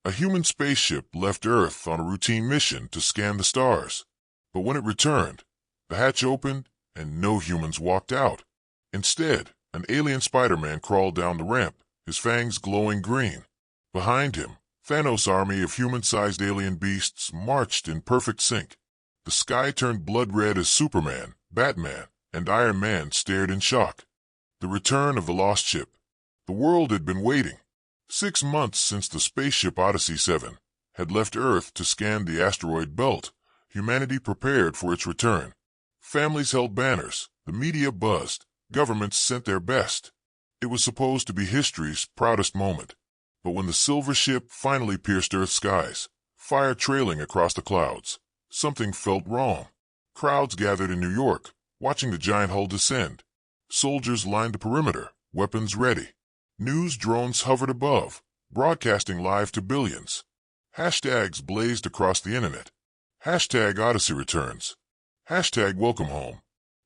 A human spaceship left Earth on a routine mission to scan the stars. But when it returned, the hatch opened and no humans walked out. Instead, an alien Spider-Man crawled down the ramp, his fangs glowing green. Behind him, Thanos' army of human-sized alien beasts marched in perfect sync. The sky turned blood red as Superman, Batman, and Iron Man stared in shock. The return of the lost ship. The world had been waiting. 6 months since the spaceship Odyssey 7 had left Earth to scan the asteroid belt, humanity prepared for its return. Families held banners, the media buzzed, governments sent their best. It was supposed to be history's proudest moment. But when the silver ship finally pierced Earth's skies, fire trailing across the clouds, something felt wrong. Crowds gathered in New York, watching the giant hull descend. Soldiers lined the perimeter, weapons ready. News drones hovered above, broadcasting live to billions. Hashtags blazed across the internet. Hashtag Odyssey returns. Hashtag welcome home.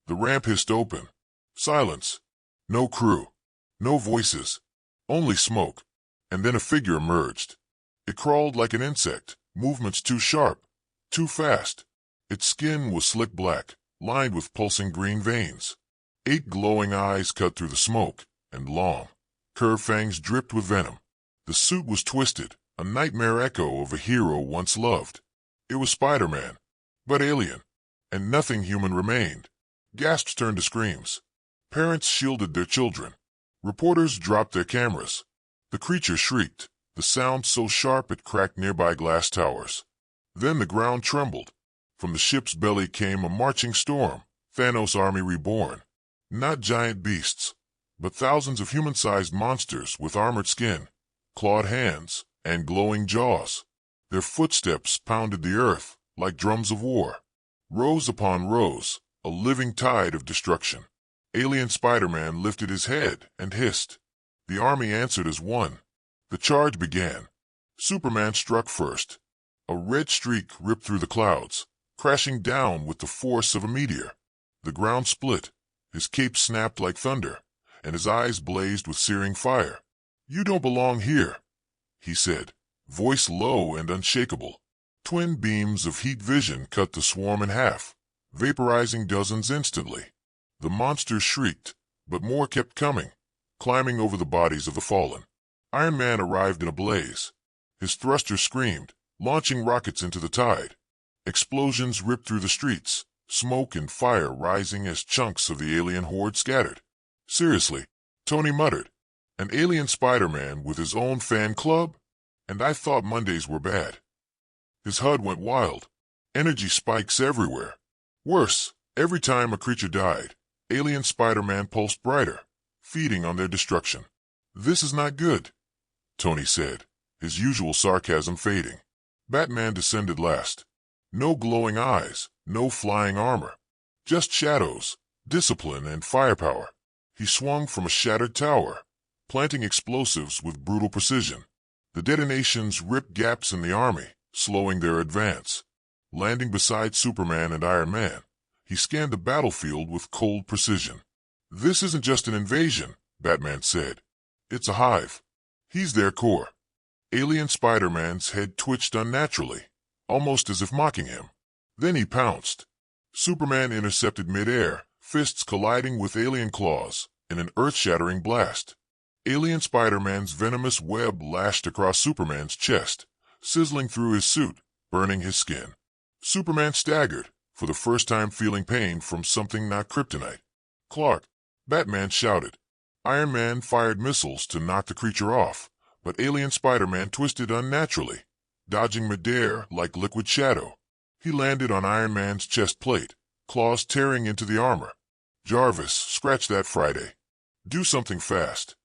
The ramp hissed open. Silence. No crew. No voices. Only smoke. And then a figure emerged. It crawled like an insect, movements too sharp, too fast. Its skin was slick black, lined with pulsing green veins. 8 glowing eyes cut through the smoke, and long, curved fangs dripped with venom. The suit was twisted, a nightmare echo of a hero once loved. It was Spider-Man, but alien, and nothing human remained. Gasps turned to screams. Parents shielded their children. Reporters dropped their cameras. The creature shrieked, the sound so sharp it cracked nearby glass towers. Then the ground trembled. From the ship's belly came a marching storm, Thanos' Army reborn. Not giant beasts, but thousands of human-sized monsters with armored skin, clawed hands, and glowing jaws. Their footsteps pounded the earth like drums of war. Rows upon rows, a living tide of destruction. Alien Spider-Man lifted his head and hissed. The army answered as one. The charge began. Superman struck first. A red streak ripped through the clouds, crashing down with the force of a meteor. The ground split. His cape snapped like thunder, and his eyes blazed with searing fire. "You don't belong here," he said, voice low and unshakable. Twin beams of heat vision cut the swarm in half, vaporizing dozens instantly. The monsters shrieked, but more kept coming, climbing over the bodies of the fallen. Iron Man arrived in a blaze. His thruster screamed, launching rockets into the tide. Explosions ripped through the streets, smoke and fire rising as chunks of the alien horde scattered. "Seriously," Tony muttered, "an alien Spider-Man with his own fan club? And I thought Mondays were bad." His HUD went wild. Energy spikes everywhere. Worse, every time a creature died, alien Spider-Man pulsed brighter, feeding on their destruction. "This is not good," Tony said, his usual sarcasm fading. Batman descended last. No glowing eyes, no flying armor. Just shadows, discipline, and firepower. He swung from a shattered tower, planting explosives with brutal precision. The detonations ripped gaps in the army, slowing their advance. Landing beside Superman and Iron Man, he scanned the battlefield with cold precision. "This isn't just an invasion," Batman said. "It's a hive. He's their core." Alien Spider-Man's head twitched unnaturally, almost as if mocking him. Then he pounced. Superman intercepted midair, fists colliding with alien claws, in an earth-shattering blast. Alien Spider-Man's venomous web lashed across Superman's chest, sizzling through his suit, burning his skin. Superman staggered, for the first time feeling pain from something not kryptonite. "Clark!" Batman shouted. Iron Man fired missiles to knock the creature off, but alien Spider-Man twisted unnaturally, dodging midair like liquid shadow. He landed on Iron Man's chest plate, claws tearing into the armor. "Jarvis, scratch that Friday. Do something fast."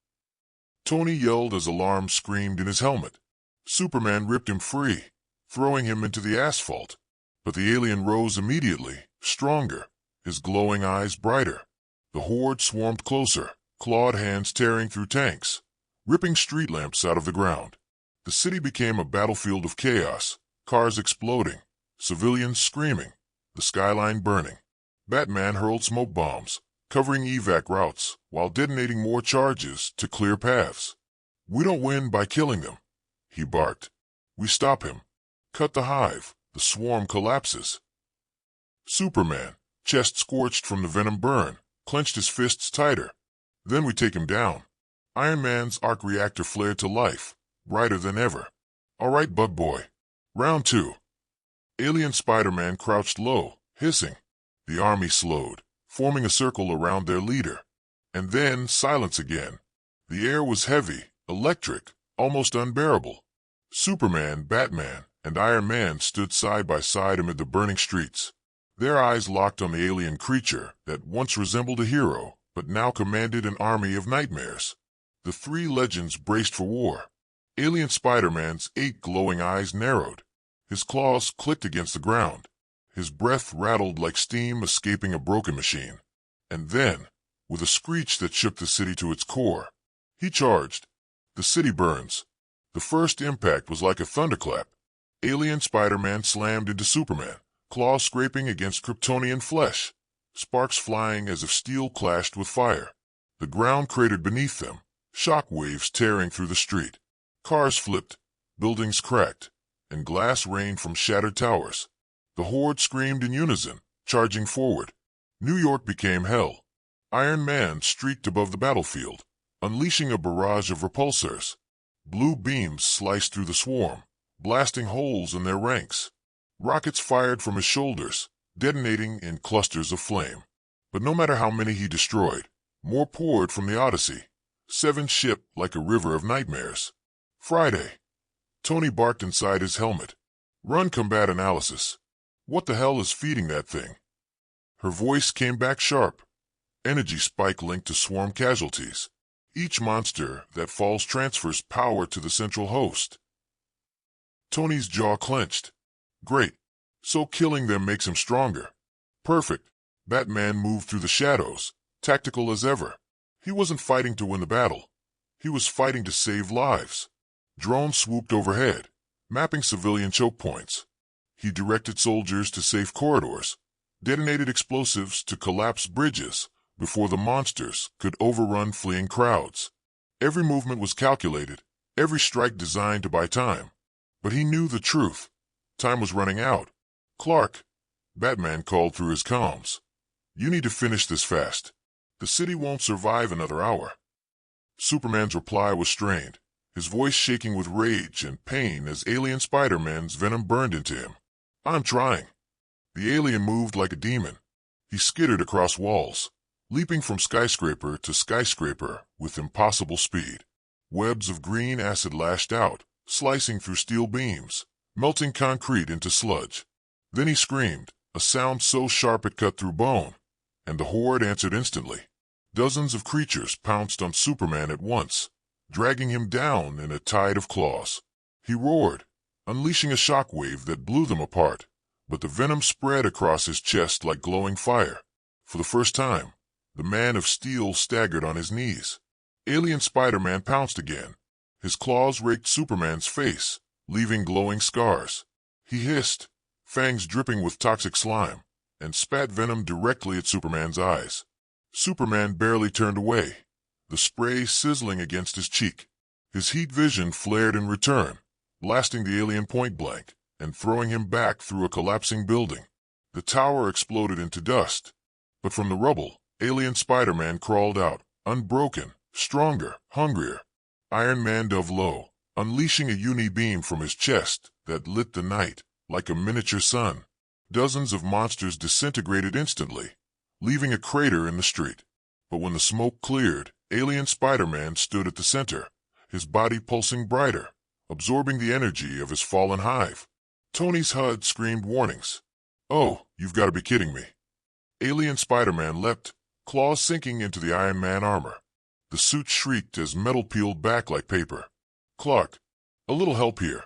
Tony yelled as alarm screamed in his helmet. Superman ripped him free, throwing him into the asphalt. But the alien rose immediately, stronger, his glowing eyes brighter. The horde swarmed closer, clawed hands tearing through tanks, ripping street lamps out of the ground. The city became a battlefield of chaos, cars exploding, civilians screaming, the skyline burning. Batman hurled smoke bombs, covering evac routes while detonating more charges to clear paths. "We don't win by killing them," he barked. We stop him. Cut the hive. The swarm collapses. Superman, chest scorched from the venom burn, clenched his fists tighter. Then we take him down. Iron Man's arc reactor flared to life, brighter than ever. All right, Bug Boy. Round 2. Alien Spider-Man crouched low, hissing. The army slowed, forming a circle around their leader. And then silence again. The air was heavy, electric, almost unbearable. Superman, Batman, and Iron Man stood side by side amid the burning streets. Their eyes locked on the alien creature that once resembled a hero, but now commanded an army of nightmares. The three legends braced for war. Alien Spider-Man's 8 glowing eyes narrowed. His claws clicked against the ground. His breath rattled like steam escaping a broken machine. And then, with a screech that shook the city to its core, he charged. The city burns. The first impact was like a thunderclap. Alien Spider-Man slammed into Superman, claws scraping against Kryptonian flesh, sparks flying as if steel clashed with fire. The ground cratered beneath them, shock waves tearing through the street. Cars flipped, buildings cracked, and glass rained from shattered towers. The horde screamed in unison, charging forward. New York became hell. Iron Man streaked above the battlefield, unleashing a barrage of repulsors. Blue beams sliced through the swarm, blasting holes in their ranks. Rockets fired from his shoulders, detonating in clusters of flame. But no matter how many he destroyed, more poured from the Odyssey. 7 shipped like a river of nightmares. Friday. Tony barked inside his helmet. Run combat analysis. What the hell is feeding that thing? Her voice came back sharp. Energy spike linked to swarm casualties. Each monster that falls transfers power to the central host. Tony's jaw clenched. Great. So killing them makes him stronger. Perfect. Batman moved through the shadows, tactical as ever. He wasn't fighting to win the battle. He was fighting to save lives. Drones swooped overhead, mapping civilian choke points. He directed soldiers to safe corridors, detonated explosives to collapse bridges before the monsters could overrun fleeing crowds. Every movement was calculated, every strike designed to buy time. But he knew the truth. Time was running out. Clark, Batman called through his comms. You need to finish this fast. The city won't survive another hour. Superman's reply was strained, his voice shaking with rage and pain as alien Spider-Man's venom burned into him. I'm trying. The alien moved like a demon. He skittered across walls, leaping from skyscraper to skyscraper with impossible speed. Webs of green acid lashed out, slicing through steel beams, melting concrete into sludge. Then he screamed, a sound so sharp it cut through bone, and the horde answered instantly. Dozens of creatures pounced on Superman at once, dragging him down in a tide of claws. He roared, unleashing a shockwave that blew them apart, but the venom spread across his chest like glowing fire. For the first time, the Man of Steel staggered on his knees. Alien Spider-Man pounced again. His claws raked Superman's face, leaving glowing scars. He hissed, fangs dripping with toxic slime, and spat venom directly at Superman's eyes. Superman barely turned away, the spray sizzling against his cheek. His heat vision flared in return, blasting the alien point blank and throwing him back through a collapsing building. The tower exploded into dust, but from the rubble, alien Spider-Man crawled out, unbroken, stronger, hungrier. Iron Man dove low, unleashing a uni-beam from his chest that lit the night like a miniature sun. Dozens of monsters disintegrated instantly, leaving a crater in the street. But when the smoke cleared, alien Spider-Man stood at the center, his body pulsing brighter, absorbing the energy of his fallen hive. Tony's HUD screamed warnings. Oh, you've got to be kidding me. Alien Spider-Man leapt, claws sinking into the Iron Man armor. The suit shrieked as metal peeled back like paper. Clark, a little help here.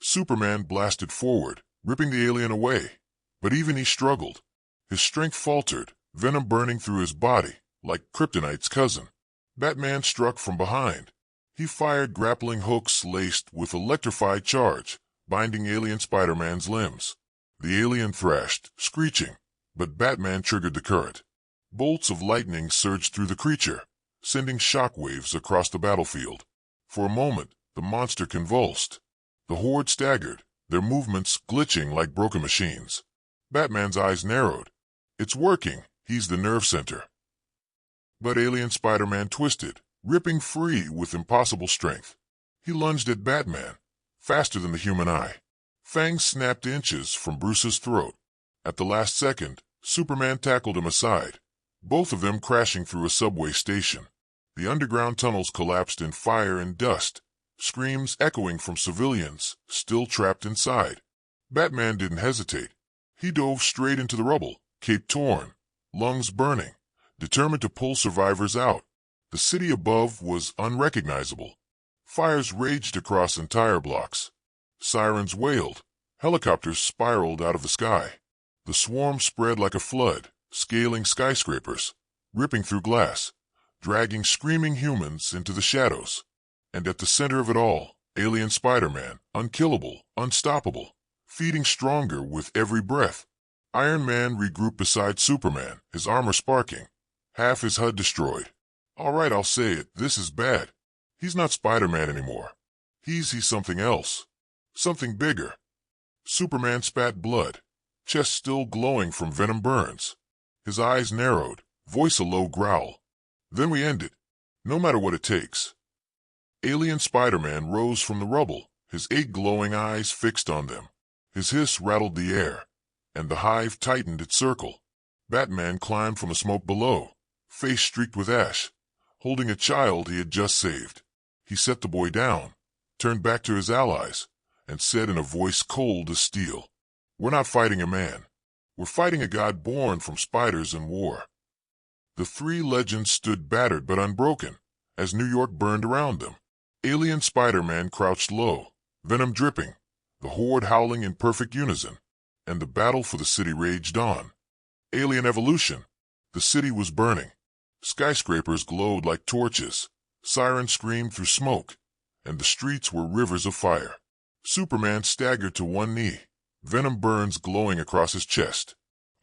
Superman blasted forward, ripping the alien away. But even he struggled. His strength faltered, venom burning through his body, like kryptonite's cousin. Batman struck from behind. He fired grappling hooks laced with electrified charge, binding alien Spider-Man's limbs. The alien thrashed, screeching, but Batman triggered the current. Bolts of lightning surged through the creature, sending shockwaves across the battlefield. For a moment, the monster convulsed. The horde staggered, their movements glitching like broken machines. Batman's eyes narrowed. It's working, he's the nerve center. But alien Spider-Man twisted, ripping free with impossible strength. He lunged at Batman, faster than the human eye. Fangs snapped inches from Bruce's throat. At the last second, Superman tackled him aside, both of them crashing through a subway station. The underground tunnels collapsed in fire and dust, screams echoing from civilians still trapped inside. Batman didn't hesitate. He dove straight into the rubble, cape torn, lungs burning, determined to pull survivors out. The city above was unrecognizable. Fires raged across entire blocks. Sirens wailed. Helicopters spiraled out of the sky. The swarm spread like a flood, scaling skyscrapers, ripping through glass, dragging screaming humans into the shadows. And at the center of it all, alien Spider-Man, unkillable, unstoppable, feeding stronger with every breath. Iron Man regrouped beside Superman, his armor sparking, half his HUD destroyed. All right, I'll say it, this is bad. He's not Spider-Man anymore. He's something else. Something bigger. Superman spat blood, chest still glowing from venom burns. His eyes narrowed, voice a low growl. Then we end it, no matter what it takes. Alien Spider-Man rose from the rubble, his 8 glowing eyes fixed on them. His hiss rattled the air, and the hive tightened its circle. Batman climbed from the smoke below, face streaked with ash, holding a child he had just saved. He set the boy down, turned back to his allies, and said in a voice cold as steel, "We're not fighting a man. We're fighting a god born from spiders and war." The 3 legends stood battered but unbroken, as New York burned around them. Alien Spider-Man crouched low, venom dripping, the horde howling in perfect unison, and the battle for the city raged on. Alien Evolution. The city was burning. Skyscrapers glowed like torches, sirens screamed through smoke, and the streets were rivers of fire. Superman staggered to one knee, venom burns glowing across his chest.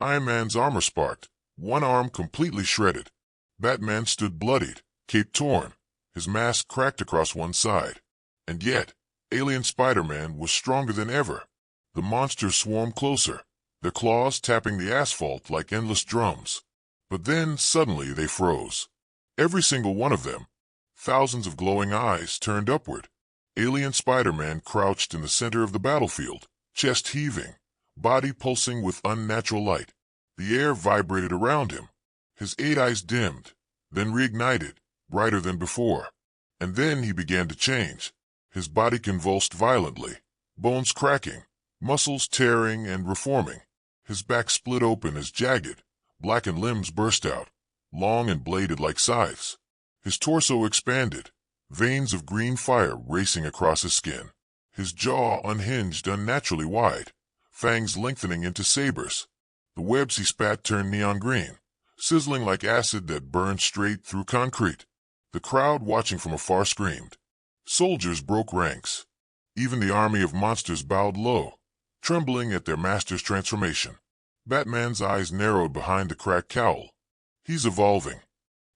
Iron Man's armor sparked, one arm completely shredded. Batman stood bloodied, cape torn, his mask cracked across one side. And yet, alien Spider-Man was stronger than ever. The monsters swarmed closer, their claws tapping the asphalt like endless drums. But then, suddenly, they froze. Every single one of them. Thousands of glowing eyes turned upward. Alien Spider-Man crouched in the center of the battlefield, chest heaving, body pulsing with unnatural light. The air vibrated around him. His 8 eyes dimmed, then reignited, brighter than before. And then he began to change. His body convulsed violently, bones cracking, muscles tearing and reforming. His back split open as jagged, blackened limbs burst out, long and bladed like scythes. His torso expanded, veins of green fire racing across his skin. His jaw unhinged unnaturally wide, fangs lengthening into sabers. The webs he spat turned neon green, sizzling like acid that burned straight through concrete. The crowd watching from afar screamed. Soldiers broke ranks. Even the army of monsters bowed low, trembling at their master's transformation. Batman's eyes narrowed behind the cracked cowl. He's evolving.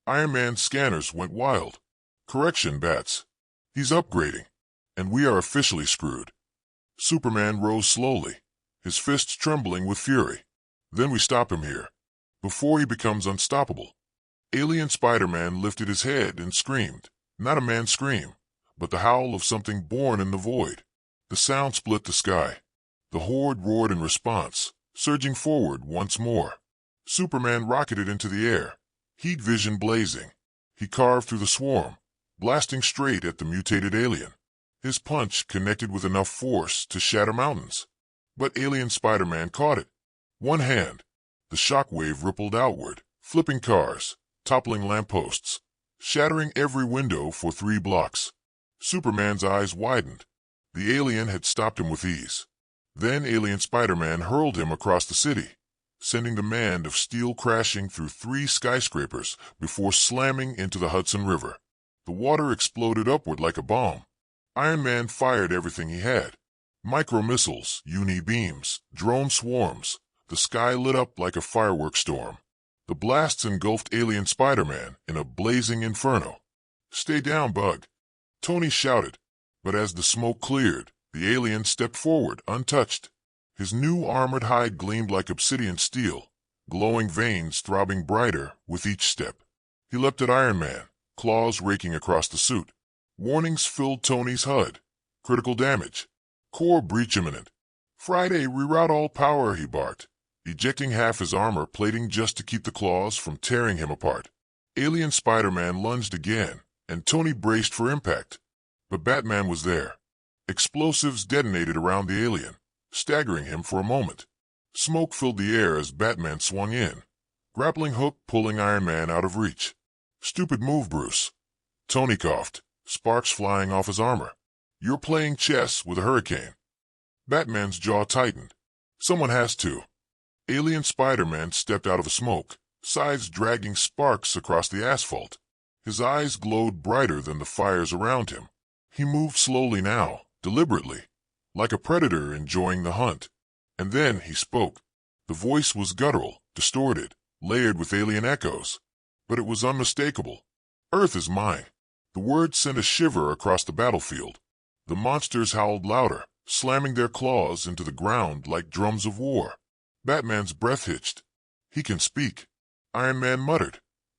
Iron Man's scanners went wild. Correction, Bats. He's upgrading. And we are officially screwed. Superman rose slowly, his fists trembling with fury. Then we stop him here, before he becomes unstoppable. Alien Spider-Man lifted his head and screamed. Not a man's scream, but the howl of something born in the void. The sound split the sky. The horde roared in response, surging forward once more. Superman rocketed into the air, heat vision blazing. He carved through the swarm, blasting straight at the mutated alien. His punch connected with enough force to shatter mountains. But alien Spider-Man caught it. One hand. The shockwave rippled outward, flipping cars, toppling lampposts, shattering every window for 3 blocks. Superman's eyes widened. The alien had stopped him with ease. Then alien Spider-Man hurled him across the city, sending the man of steel crashing through 3 skyscrapers before slamming into the Hudson River. The water exploded upward like a bomb. Iron Man fired everything he had. Micro-missiles, uni-beams, drone swarms. The sky lit up like a fireworks storm. The blasts engulfed alien Spider-Man in a blazing inferno. "Stay down, Bug," Tony shouted. But as the smoke cleared, The alien stepped forward, untouched. His new armored hide gleamed like obsidian steel, glowing veins throbbing brighter with each step. He leapt at Iron Man, claws raking across the suit. Warnings filled Tony's HUD. Critical damage. Core breach imminent. Friday, reroute all power, he barked, ejecting half his armor plating just to keep the claws from tearing him apart. Alien Spider-Man lunged again, and Tony braced for impact. But Batman was there. Explosives detonated around the alien, staggering him for a moment. Smoke filled the air as Batman swung in, grappling hook pulling Iron Man out of reach. Stupid move, Bruce. Tony coughed, sparks flying off his armor. You're playing chess with a hurricane. Batman's jaw tightened. Someone has to. Alien Spider-Man stepped out of the smoke, sides dragging sparks across the asphalt. His eyes glowed brighter than the fires around him. He moved slowly now, deliberately, like a predator enjoying the hunt. And then he spoke. The voice was guttural, distorted, layered with alien echoes. But it was unmistakable. Earth is mine. The words sent a shiver across the battlefield. The monsters howled louder, slamming their claws into the ground like drums of war. Batman's breath hitched. He can speak. Iron Man muttered.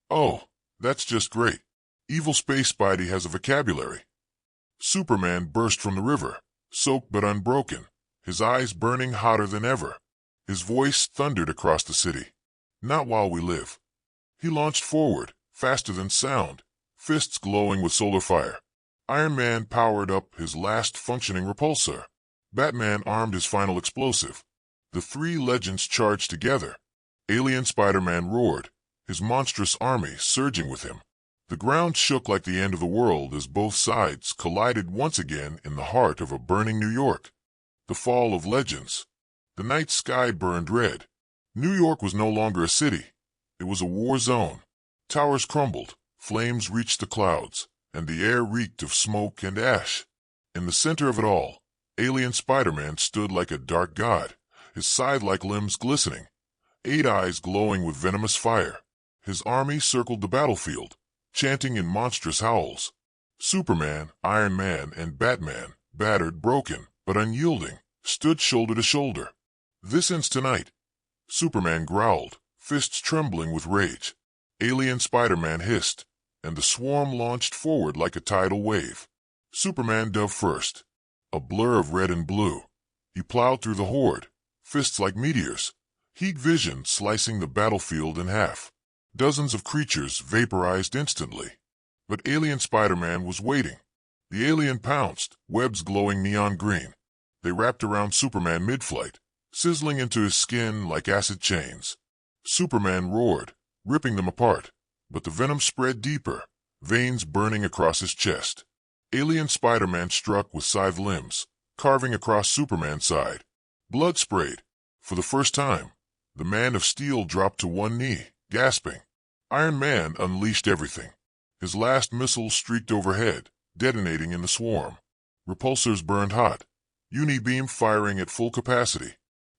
Oh, that's just great. Evil Space Spidey has a vocabulary. Superman burst from the river, soaked but unbroken, his eyes burning hotter than ever. His voice thundered across the city. Not while we live. He launched forward, faster than sound, fists glowing with solar fire. Iron Man powered up his last functioning repulsor. Batman armed his final explosive. The three legends charged together. Alien Spider-Man roared, his monstrous army surging with him. The ground shook like the end of the world as both sides collided once again in the heart of a burning New York. The fall of legends. The night sky burned red. New York was no longer a city. It was a war zone. Towers crumbled, flames reached the clouds, and the air reeked of smoke and ash. In the center of it all, Alien Spider-Man stood like a dark god, his scythe-like limbs glistening, 8 eyes glowing with venomous fire. His army circled the battlefield, chanting in monstrous howls. Superman, Iron Man, and Batman, battered, broken, but unyielding, stood shoulder to shoulder. This ends tonight. Superman growled, fists trembling with rage. Alien Spider-Man hissed, and the swarm launched forward like a tidal wave. Superman dove first, a blur of red and blue. He plowed through the horde, fists like meteors, heat vision slicing the battlefield in half. Dozens of creatures vaporized instantly. But Alien Spider-Man was waiting. The alien pounced, webs glowing neon green. They wrapped around Superman mid-flight, sizzling into his skin like acid chains. Superman roared, ripping them apart, but the venom spread deeper, veins burning across his chest. Alien Spider-Man struck with scythe limbs, carving across Superman's side. Blood sprayed. For the first time, the Man of Steel dropped to one knee, gasping. Iron Man unleashed everything. His last missile streaked overhead, detonating in the swarm. Repulsors burned hot, Unibeam firing at full capacity.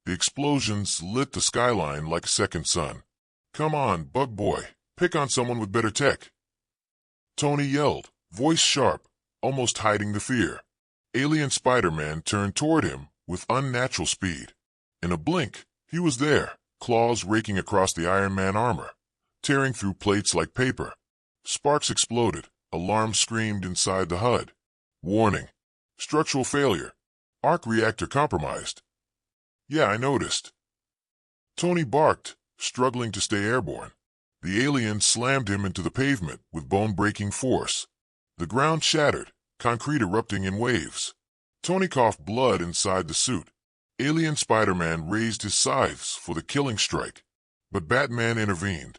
The explosions lit the skyline like a second sun. Come on, Bug Boy, pick on someone with better tech. Tony yelled, voice sharp, almost hiding the fear. Alien Spider-Man turned toward him with unnatural speed. In a blink, he was there, claws raking across the Iron Man armor, tearing through plates like paper. Sparks exploded, alarm screamed inside the HUD. Warning. Structural failure. Arc reactor compromised. Yeah, I noticed. Tony barked, struggling to stay airborne. The alien slammed him into the pavement with bone-breaking force. The ground shattered, concrete erupting in waves. Tony coughed blood inside the suit. Alien Spider-Man raised his scythes for the killing strike, but Batman intervened.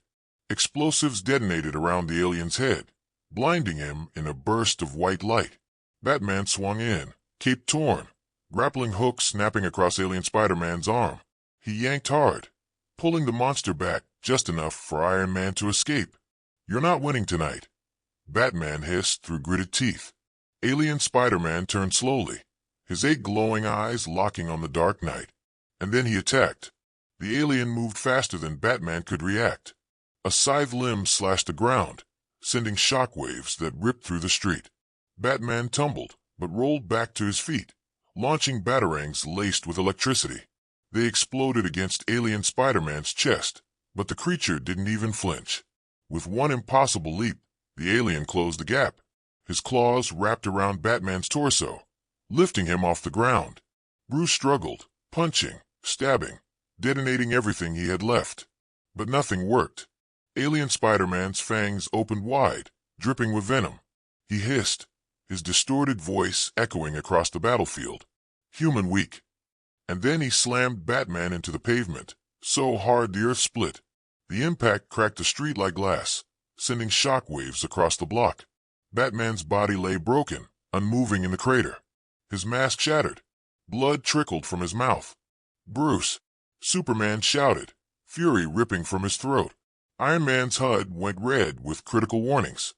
Explosives detonated around the alien's head, blinding him in a burst of white light. Batman swung in, cape torn, grappling hook snapping across Alien Spider-Man's arm. He yanked hard, pulling the monster back just enough for Iron Man to escape. You're not winning tonight, Batman hissed through gritted teeth. Alien Spider-Man turned slowly, his 8 glowing eyes locking on the dark night. And then he attacked. The alien moved faster than Batman could react. A scythe limb slashed the ground, sending shockwaves that ripped through the street. Batman tumbled, but rolled back to his feet, launching batarangs laced with electricity. They exploded against alien Spider-Man's chest, but the creature didn't even flinch. With one impossible leap, the alien closed the gap. His claws wrapped around Batman's torso, lifting him off the ground. Bruce struggled, punching, stabbing, detonating everything he had left. But nothing worked. Alien Spider-Man's fangs opened wide, dripping with venom. He hissed, his distorted voice echoing across the battlefield. Human weak. And then he slammed Batman into the pavement, so hard the earth split. The impact cracked the street like glass, sending shock waves across the block. Batman's body lay broken, unmoving in the crater. His mask shattered. Blood trickled from his mouth. "Bruce!" Superman shouted, fury ripping from his throat. Iron Man's HUD went red with critical warnings.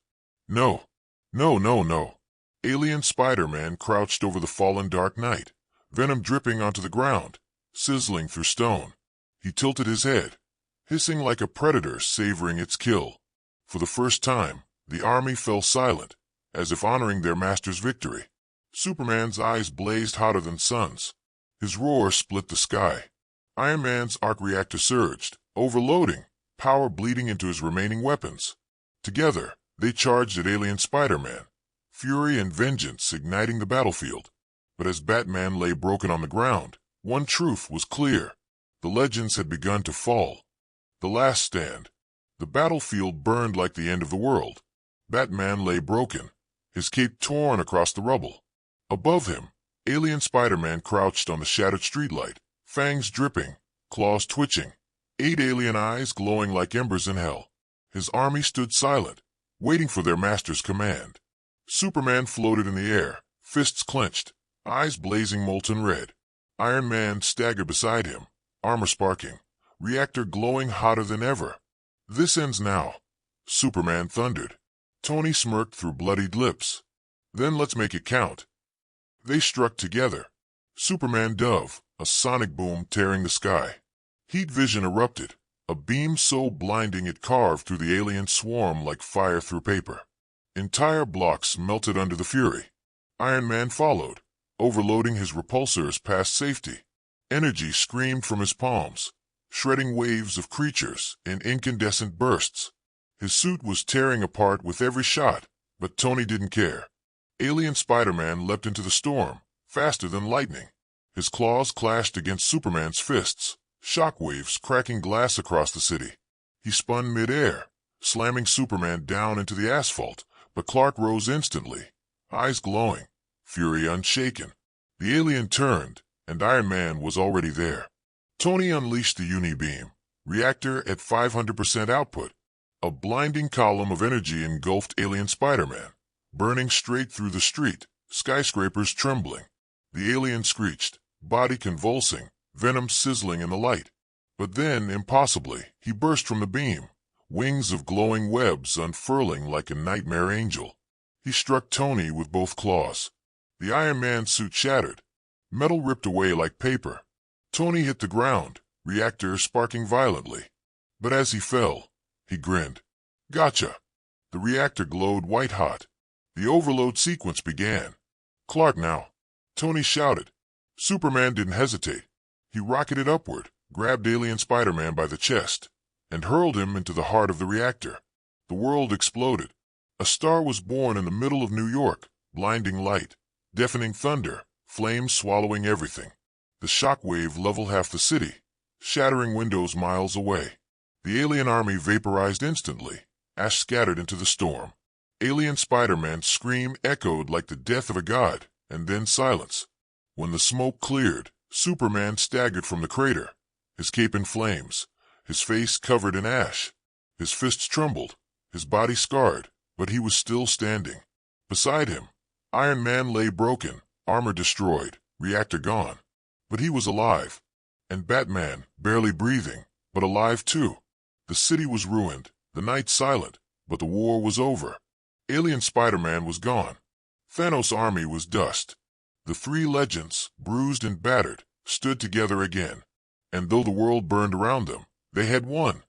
No. No, no, no. Alien Spider-Man crouched over the fallen Dark Knight, venom dripping onto the ground, sizzling through stone. He tilted his head, hissing like a predator savoring its kill. For the first time, the army fell silent, as if honoring their master's victory. Superman's eyes blazed hotter than suns. His roar split the sky. Iron Man's arc reactor surged, overloading, power bleeding into his remaining weapons. Together, they charged at alien Spider-Man, fury and vengeance igniting the battlefield. But as Batman lay broken on the ground, one truth was clear. The legends had begun to fall. The last stand. The battlefield burned like the end of the world. Batman lay broken, his cape torn across the rubble. Above him, alien Spider-Man crouched on the shattered streetlight, fangs dripping, claws twitching, 8 alien eyes glowing like embers in hell. His army stood silent, waiting for their master's command. Superman floated in the air, fists clenched, eyes blazing molten red. Iron Man staggered beside him, armor sparking, reactor glowing hotter than ever. "This ends now," Superman thundered. Tony smirked through bloodied lips. "Then let's make it count." They struck together. Superman dove, a sonic boom tearing the sky. Heat vision erupted, a beam so blinding it carved through the alien swarm like fire through paper. Entire blocks melted under the fury. Iron Man followed, overloading his repulsors past safety. Energy screamed from his palms, shredding waves of creatures in incandescent bursts. His suit was tearing apart with every shot, but Tony didn't care. Alien Spider-Man leapt into the storm, faster than lightning. His claws clashed against Superman's fists, shockwaves cracking glass across the city. He spun mid-air, slamming Superman down into the asphalt, but Clark rose instantly, eyes glowing, fury unshaken. The alien turned, and Iron Man was already there. Tony unleashed the Uni-beam, reactor at 500% output. A blinding column of energy engulfed alien Spider-Man, burning straight through the street, skyscrapers trembling. The alien screeched, body convulsing, venom sizzling in the light. But then, impossibly, he burst from the beam, wings of glowing webs unfurling like a nightmare angel. He struck Tony with both claws. The Iron Man suit shattered, metal ripped away like paper. Tony hit the ground, reactor sparking violently. But as he fell, he grinned. "Gotcha." The reactor glowed white-hot. The overload sequence began. "Clark now," Tony shouted. Superman didn't hesitate. He rocketed upward, grabbed alien Spider-Man by the chest, and hurled him into the heart of the reactor. The world exploded. A star was born in the middle of New York, blinding light, deafening thunder, flames swallowing everything. The shockwave leveled half the city, shattering windows miles away. The alien army vaporized instantly, ash scattered into the storm. Alien Spider-Man's scream echoed like the death of a god, and then silence. When the smoke cleared, Superman staggered from the crater, his cape in flames, his face covered in ash. His fists trembled, his body scarred, but he was still standing. Beside him, Iron Man lay broken, armor destroyed, reactor gone. But he was alive. And Batman, barely breathing, but alive too. The city was ruined, the night silent, but the war was over. Alien Spider-Man was gone. Thanos' army was dust. The three legends, bruised and battered, stood together again. And though the world burned around them, they had won.